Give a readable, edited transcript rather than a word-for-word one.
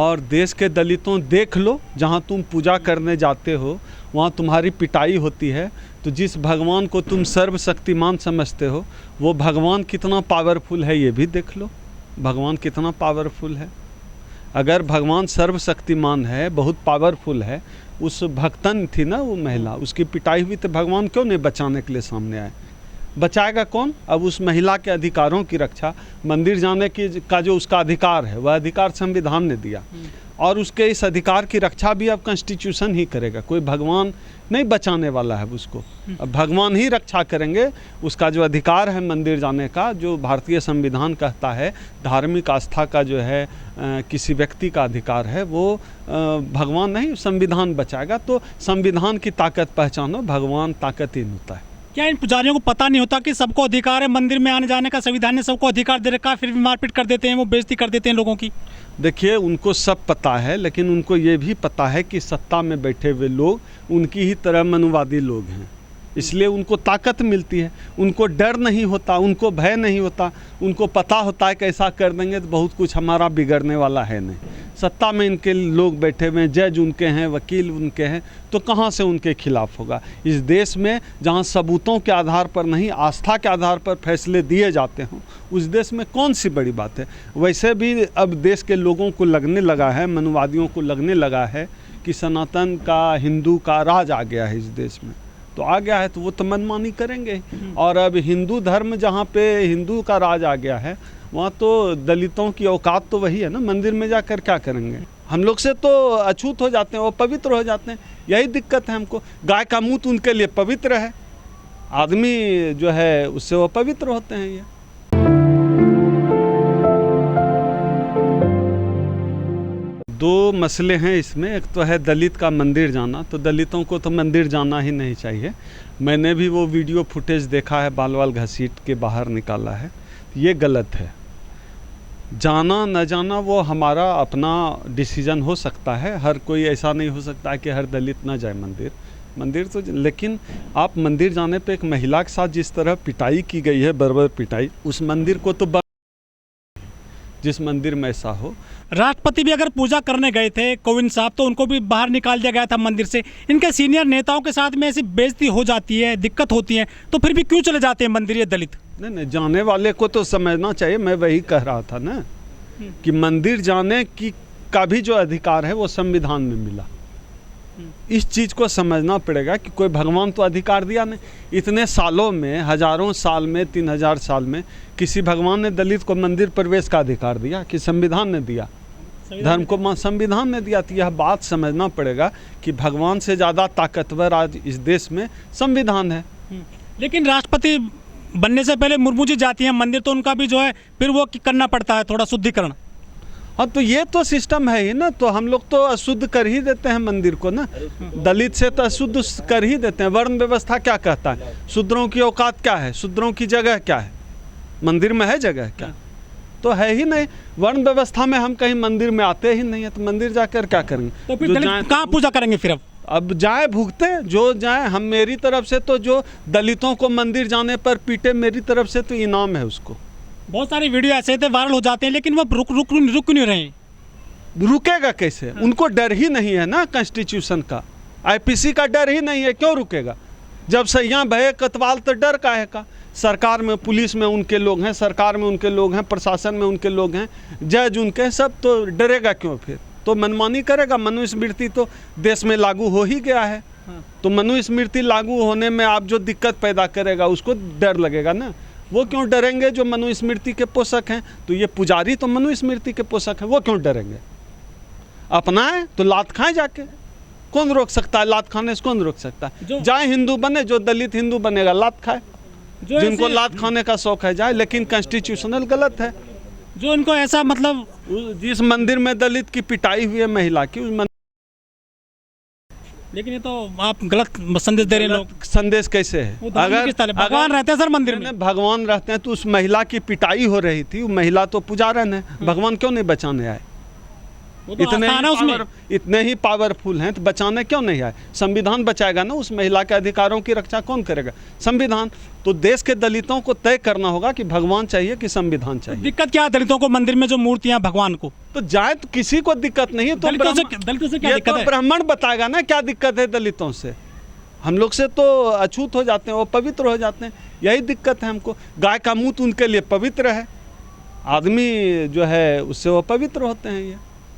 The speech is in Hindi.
और देश के दलितों देख लो, जहाँ तुम पूजा करने जाते हो वहाँ तुम्हारी पिटाई होती है। तो जिस भगवान को तुम सर्वशक्तिमान समझते हो वो भगवान कितना पावरफुल है ये भी देख लो। भगवान कितना पावरफुल है। अगर भगवान सर्वशक्तिमान है, बहुत पावरफुल है, उस भक्तन थी ना वो महिला, उसकी पिटाई हुई, तो भगवान क्यों नहीं बचाने के लिए सामने आए? बचाएगा कौन? अब उस महिला के अधिकारों की रक्षा, मंदिर जाने की का जो उसका अधिकार है वह अधिकार संविधान ने दिया, और उसके इस अधिकार की रक्षा भी अब कॉन्स्टिट्यूशन ही करेगा। कोई भगवान नहीं बचाने वाला है उसको, अब भगवान ही रक्षा करेंगे। उसका जो अधिकार है मंदिर जाने का, जो भारतीय संविधान कहता है धार्मिक आस्था का जो है किसी व्यक्ति का अधिकार है, वो भगवान नहीं संविधान बचाएगा। तो संविधान की ताकत पहचानो, भगवान ताकतहीन होता है। क्या इन पुजारियों को पता नहीं होता कि सबको अधिकार है मंदिर में आने जाने का? संविधान ने सबको अधिकार दे रखा है, फिर भी मारपीट कर देते हैं, वो बेइज्जती कर देते हैं लोगों की। देखिए, उनको सब पता है, लेकिन उनको ये भी पता है कि सत्ता में बैठे हुए लोग उनकी ही तरह मनुवादी लोग हैं, इसलिए उनको ताकत मिलती है। उनको डर नहीं होता, उनको भय नहीं होता, उनको पता होता है कि ऐसा कर देंगे तो बहुत कुछ हमारा बिगड़ने वाला है नहीं। सत्ता में इनके लोग बैठे हुए हैं, जज उनके हैं, वकील उनके हैं, तो कहाँ से उनके खिलाफ होगा? इस देश में जहाँ सबूतों के आधार पर नहीं, आस्था के आधार पर फैसले दिए जाते हों, उस देश में कौन सी बड़ी बात है? वैसे भी अब देश के लोगों को लगने लगा है, मनुवादियों को लगने लगा है कि सनातन का, हिंदू का राज आ गया है इस देश में। तो आ गया है तो वो तो मनमानी करेंगे। और अब हिंदू धर्म जहाँ पे हिंदू का राज आ गया है, वहाँ तो दलितों की औकात तो वही है ना, मंदिर में जाकर क्या करेंगे? हम लोग से तो अछूत हो जाते हैं, वो पवित्र हो जाते हैं। यही दिक्कत है हमको। गाय का मूत उनके लिए पवित्र है, आदमी जो है उससे वो पवित्र होते हैं। ये दो मसले हैं इसमें। एक तो है दलित का मंदिर जाना, तो दलितों को तो मंदिर जाना ही नहीं चाहिए। मैंने भी वो वीडियो फुटेज देखा है, बाल वाल घसीट के बाहर निकाला है, ये गलत है। जाना न जाना वो हमारा अपना डिसीजन हो सकता है। हर कोई ऐसा नहीं हो सकता है कि हर दलित ना जाए मंदिर तो, लेकिन आप मंदिर जाने पे एक महिला के साथ जिस तरह पिटाई की गई है, बर्बर पिटाई, उस मंदिर को तो जिस मंदिर में ऐसा हो। राष्ट्रपति भी अगर पूजा करने गए थे कोविंद साहब, तो उनको भी बाहर निकाल दिया गया था मंदिर से। इनके सीनियर नेताओं के साथ में ऐसी बेइज्जती हो जाती है, दिक्कत होती है, तो फिर भी क्यों चले जाते हैं मंदिर ये दलित? नहीं, जाने वाले को तो समझना चाहिए। मैं वही कह रहा था ना कि मंदिर जाने की का भी जो अधिकार है वो संविधान में मिला। इस चीज़ को समझना पड़ेगा कि कोई भगवान तो अधिकार दिया नहीं। इतने सालों में, हजारों साल में, 3000 साल में किसी भगवान ने दलित को मंदिर प्रवेश का अधिकार दिया कि संविधान ने दिया? धर्म को संविधान ने दिया। तो यह बात समझना पड़ेगा कि भगवान से ज़्यादा ताकतवर आज इस देश में संविधान है। लेकिन राष्ट्रपति बनने से पहले मुर्मू जी जाती हैं मंदिर, तो उनका भी जो है फिर वो करना पड़ता है थोड़ा शुद्धिकरण। हाँ, तो ये तो सिस्टम है ही ना। तो हम लोग तो अशुद्ध कर ही देते हैं मंदिर को ना, दलित से तो अशुद्ध कर ही देते हैं। वर्ण व्यवस्था क्या कहता है? शूद्रों की औकात क्या है? शूद्रों की जगह क्या है? मंदिर में है जगह क्या? तो है ही नहीं। वर्ण व्यवस्था में हम कहीं मंदिर में आते ही नहीं है, तो मंदिर जाकर क्या करेंगे? तो फिर दलित कहाँ पूजा करेंगे फिर? अब जाए भुगते जो जाए। हम, मेरी तरफ से तो जो दलितों को मंदिर जाने पर पीटे, मेरी तरफ से तो इनाम है उसको। बहुत सारे वीडियो ऐसे थे वायरल हो जाते हैं, लेकिन वो रुक नहीं रहे। रुकेगा कैसे? उनको डर ही नहीं है ना कॉन्स्टिट्यूशन का, आईपीसी का डर ही नहीं है, क्यों रुकेगा? जब सैया भय कतवाल तो डर काहे का? सरकार में, पुलिस में उनके लोग हैं, सरकार में उनके लोग हैं, प्रशासन में उनके लोग हैं, जज उनके, सब, तो डरेगा क्यों? फिर तो मनमानी करेगा। मनुस्मृति तो देश में लागू हो ही गया है। तो मनुस्मृति लागू होने में आप जो दिक्कत पैदा करेगा उसको डर लगेगा ना। वो क्यों डरेंगे जो मनुस्मृति के पोषक हैं? तो ये पुजारी तो मनुस्मृति के पोषक हैं, वो क्यों डरेंगे? अपनाएं तो लात खाएं जाके। कौन रोक सकता है? लात खाने से कौन रोक सकता है? जाए हिंदू बने, जो दलित हिंदू बनेगा लात खाए। जिनको लात खाने का शौक है जाए, लेकिन कॉन्स्टिट्यूशनल गलत है। जो इनको ऐसा, मतलब जिस मंदिर में दलित की पिटाई हुई है महिला की, उस लेकिन ये तो आप गलत संदेश दे रहे हैं। लोग संदेश कैसे है? अगर भगवान रहते हैं सर मंदिर में, भगवान रहते हैं तो उस महिला की पिटाई हो रही थी, वो महिला तो पुजारन है, भगवान क्यों नहीं बचाने आए? वो तो आसान है उसमें। इतने ही पावरफुल हैं तो बचाने क्यों नहीं आए? संविधान बचाएगा ना, उस महिला के अधिकारों की रक्षा कौन करेगा? संविधान। तो देश के दलितों को तय करना होगा कि भगवान चाहिए कि संविधान चाहिए। दिक्कत क्या है दलितों को मंदिर में जो मूर्तियां भगवान को? तो जाए तो किसी को दिक्कत नहीं है, तो दलितों से क्या ये दिक्कत तो है? ब्राह्मण बताएगा ना क्या दिक्कत है दलितों से। हम लोग से तो अछूत हो जाते हैं, वो पवित्र हो जाते हैं, यही दिक्कत है हमको। गाय का मूत उनके लिए पवित्र है, आदमी जो है उससे वो पवित्र होते हैं ये।